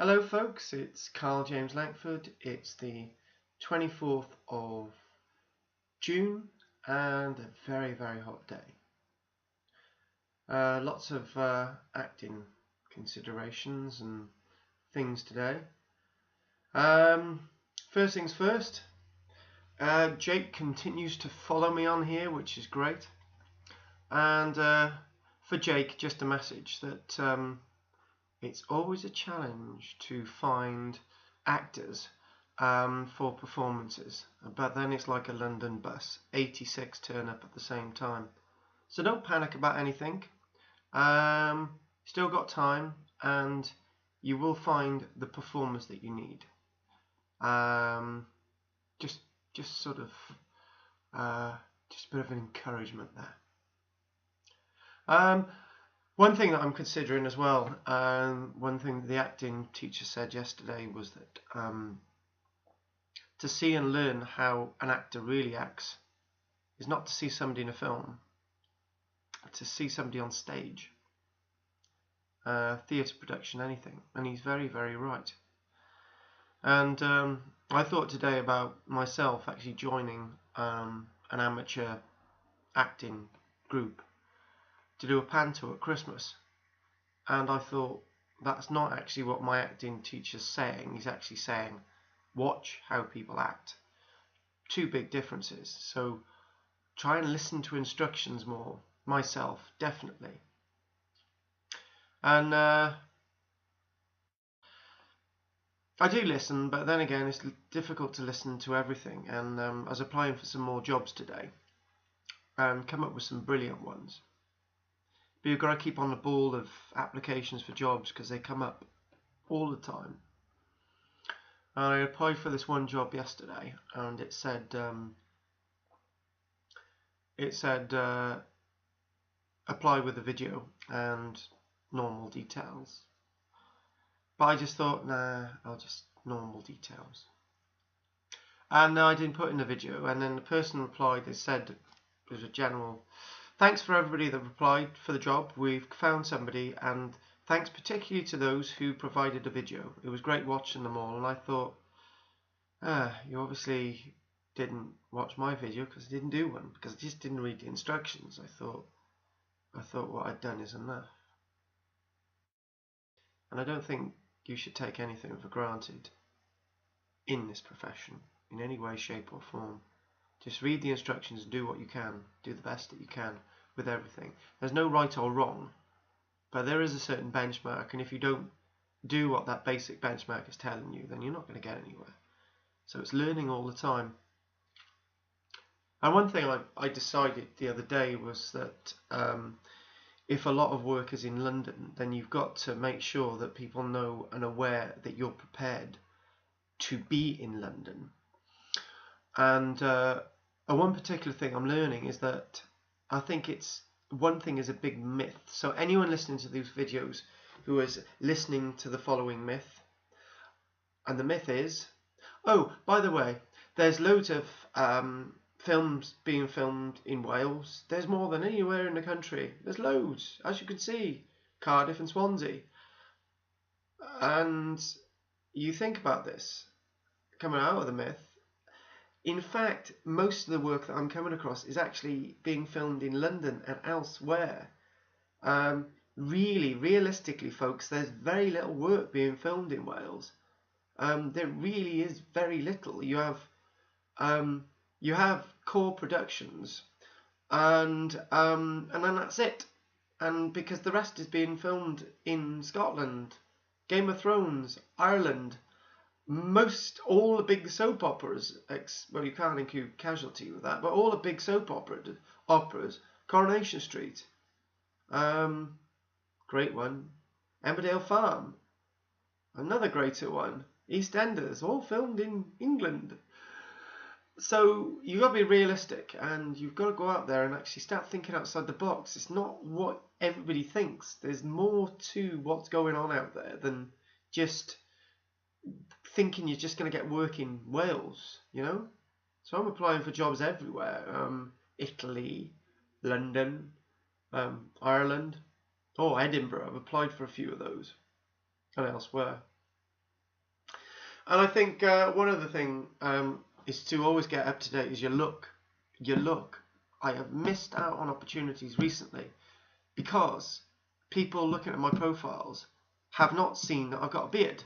Hello folks, it's KARL-JAMES Langford. It's the 24th of June and a very hot day. Lots of acting considerations and things today. First things first, Jake continues to follow me on here, which is great. And for Jake, just a message that it's always a challenge to find actors for performances, but then it's like a London bus, 86 turn up at the same time. So don't panic about anything. Still got time, and you will find the performers that you need. Just sort of just a bit of an encouragement there. One thing that I'm considering as well, one thing that the acting teacher said yesterday was that to see and learn how an actor really acts is not to see somebody in a film, but to see somebody on stage, theatre production, anything. And he's very right. And I thought today about myself actually joining an amateur acting group to do a panto at Christmas, and I thought that's not actually what my acting teacher's saying. He's actually saying watch how people act. Two big differences. So try and listen to instructions more. Myself, definitely. And I do listen, but then again it's difficult to listen to everything, and I was applying for some more jobs today and come up with some brilliant ones. But you've got to keep on the ball of applications for jobs because they come up all the time. And I applied for this one job yesterday, and it said apply with a video and normal details. But I just thought, nah, I'll just normal details. And I didn't put in the video, and then the person replied, they said, it was a general, thanks for everybody that replied for the job. We've found somebody, and thanks particularly to those who provided a video. It was great watching them all. And I thought, you obviously didn't watch my video because I didn't do one, because I just didn't read the instructions. I thought what I'd done is enough. And I don't think you should take anything for granted in this profession in any way, shape or form. Just read the instructions and do what you can. Do the best that you can with everything. There's no right or wrong, but there is a certain benchmark, and if you don't do what that basic benchmark is telling you, then you're not going to get anywhere. So it's learning all the time. And one thing I decided the other day was that if a lot of work is in London, then you've got to make sure that people know and aware that you're prepared to be in London. And one particular thing I'm learning is that I think one thing is a big myth. So anyone listening to these videos who is listening to the following myth, and the myth is, oh, by the way, there's loads of films being filmed in Wales. There's more than anywhere in the country. There's loads, as you can see, Cardiff and Swansea. And you think about this, coming out of the myth, in fact, most of the work that I'm coming across is actually being filmed in London and elsewhere. Really, realistically, folks, there's very little work being filmed in Wales. There really is very little. You have core productions, and then that's it. And because the rest is being filmed in Scotland, Game of Thrones, Ireland. All the big soap operas, well, you can't include Casualty with that, but all the big soap operas, Coronation Street, great one, Emmerdale Farm, another greater one, EastEnders, all filmed in England. So you've got to be realistic, and you've got to go out there and actually start thinking outside the box. It's not what everybody thinks. There's more to what's going on out there than just thinking you're just going to get work in Wales, you know. So I'm applying for jobs everywhere, Italy, London, Ireland, Edinburgh. I've applied for a few of those, and elsewhere. And I think one other thing is to always get up to date is your look. Your look. I have missed out on opportunities recently because people looking at my profiles have not seen that I've got a beard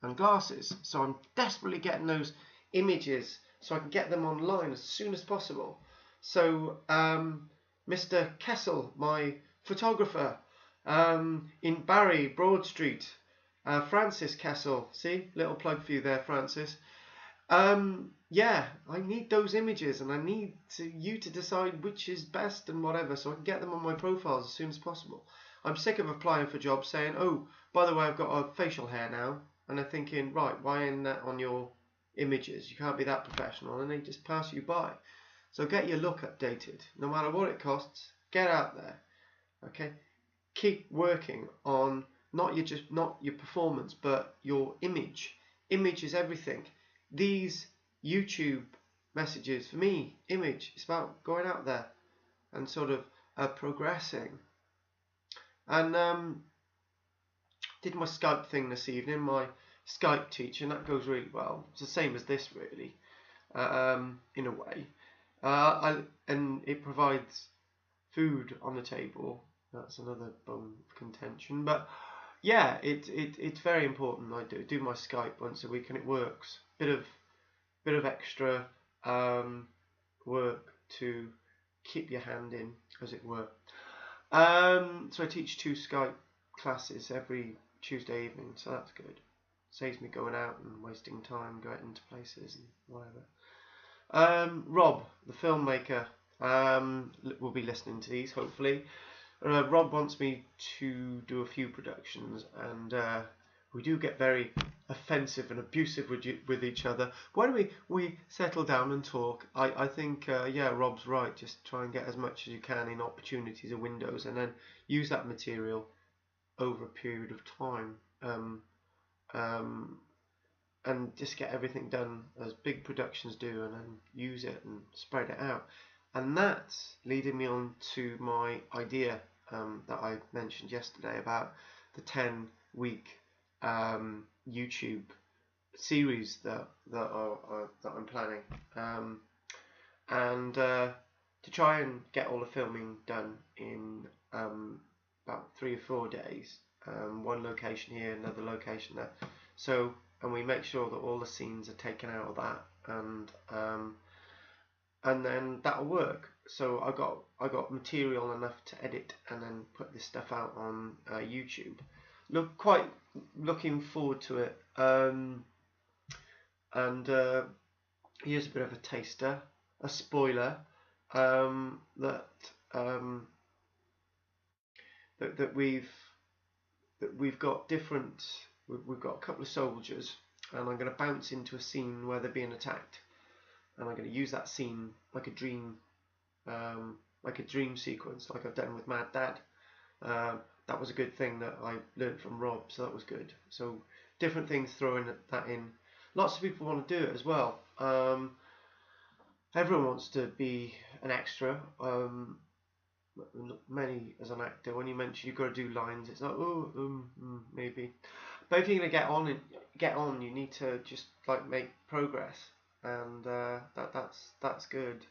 and glasses. So I'm desperately getting those images so I can get them online as soon as possible. So Mr. Kessel, my photographer, in Barry, Broad Street, Francis Kessel, see, little plug for you there, Francis. Yeah, I need those images, and I need you to decide which is best and whatever, so I can get them on my profiles as soon as possible. I'm sick of applying for jobs saying, oh, by the way, I've got a facial hair now, and they're thinking, right, why isn't that on your images? You can't be that professional, and they just pass you by. So get your look updated, no matter what it costs. Get out there, okay? Keep working on not your performance, but your image. Image is everything. These YouTube messages, for me, image, it's about going out there and sort of progressing. And did my Skype thing this evening, my Skype teaching, that goes really well. It's the same as this, really, in a way. And it provides food on the table. That's another bone of contention. But yeah, it's very important. I do my Skype once a week, and it works. Bit of extra work to keep your hand in, as it were. So I teach 2 Skype classes every Tuesday evening, so that's good. Saves me going out and wasting time going into places and whatever. Rob, the filmmaker, will be listening to these, hopefully. Rob wants me to do a few productions, and we do get very offensive and abusive with each other. Why don't we settle down and talk? I think, yeah, Rob's right. Just try and get as much as you can in opportunities and windows, and then use that material over a period of time. And just get everything done as big productions do, and then use it and spread it out. And that's leading me on to my idea that I mentioned yesterday about the 10-week YouTube series that I'm planning, and to try and get all the filming done in about 3 or 4 days. One location here, another location there. So, and we make sure that all the scenes are taken out of that, and then that'll work. So I got material enough to edit and then put this stuff out on YouTube. Quite looking forward to it. And here's a bit of a taster, a spoiler, that we've got different. We've got a couple of soldiers, and I'm going to bounce into a scene where they're being attacked, and I'm going to use that scene like a dream sequence, like I've done with Mad Dad. That was a good thing that I learned from Rob, so that was good. So different things, throwing that in. Lots of people want to do it as well. Everyone wants to be an extra. Many as an actor, when you mention you've got to do lines, it's like, oh, maybe. But if you're going to get on, you need to just like make progress, and that's good.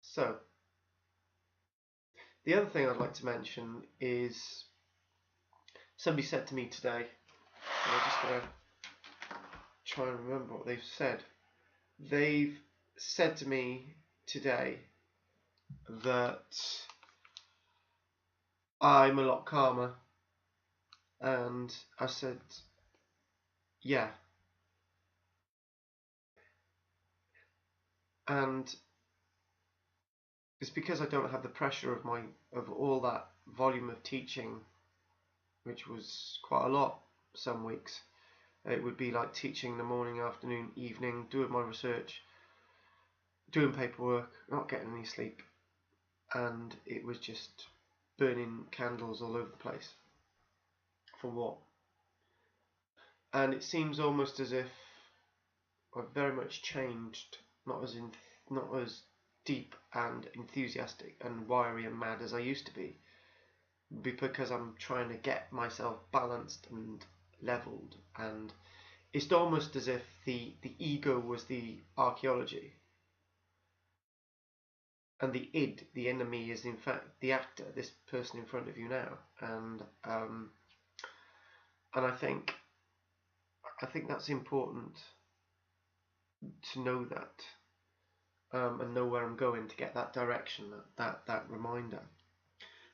So the other thing I'd like to mention is somebody said to me today, and I'm just going to try and remember what they've said. They've said to me today that I'm a lot calmer, and I said, yeah. And it's because I don't have the pressure of all that volume of teaching, which was quite a lot some weeks. It would be like teaching the morning, afternoon, evening, doing my research, doing paperwork, not getting any sleep, and it was just burning candles all over the place. For what? And it seems almost as if I've very much changed, not as deep and enthusiastic and wiry and mad as I used to be. because I'm trying to get myself balanced and leveled, and it's almost as if the ego was the archaeology, and the id, the enemy, is in fact the actor, this person in front of you now. And I think that's important to know that, and know where I'm going to get that direction, that reminder.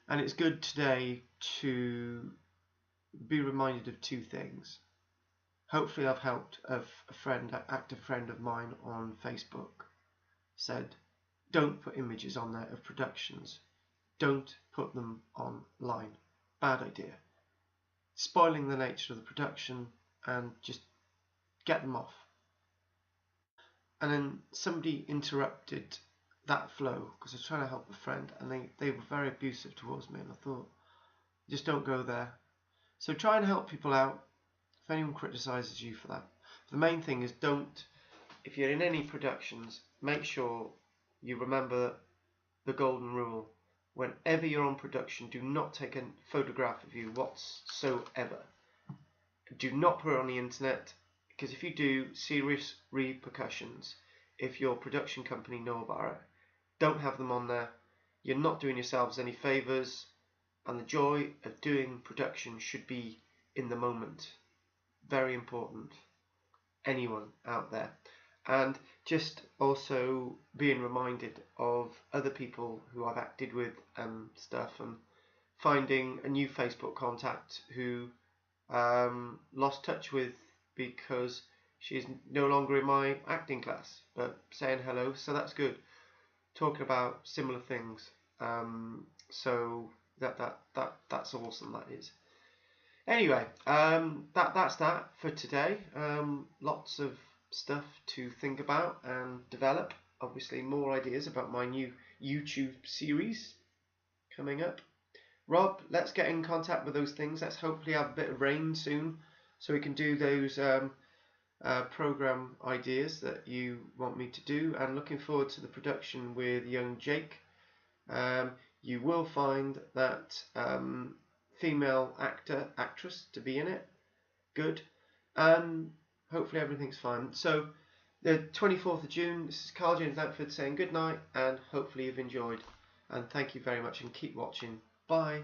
And it's good today to be reminded of two things. Hopefully I've helped. A active friend of mine on Facebook said, don't put images on there of productions. Don't put them online. Bad idea. Spoiling the nature of the production, and just get them off. And then somebody interrupted that flow because I was trying to help a friend, and they were very abusive towards me, and I thought, just don't go there. So try and help people out. If anyone criticises you for that, the main thing is don't, if you're in any productions, make sure you remember the golden rule. Whenever you're on production, do not take a photograph of you whatsoever. Do not put it on the internet, because if you do, serious repercussions if your production company know about it. Don't have them on there. You're not doing yourselves any favours, and the joy of doing production should be in the moment. Very important. Anyone out there. And just also being reminded of other people who I've acted with and stuff, and finding a new Facebook contact who lost touch with because she's no longer in my acting class, but saying hello, so that's good. Talking about similar things, so that's awesome. That is. Anyway, that's that for today. Lots of stuff to think about and develop. Obviously, more ideas about my new YouTube series coming up. Rob, let's get in contact with those things. Let's hopefully have a bit of rain soon, so we can do those program ideas that you want me to do. And looking forward to the production with young Jake. You will find that female actress to be in it. Good. Hopefully everything's fine. So the 24th of June, this is KARL-JAMES LANGFORD saying good night, and hopefully you've enjoyed. And thank you very much, and keep watching. Bye.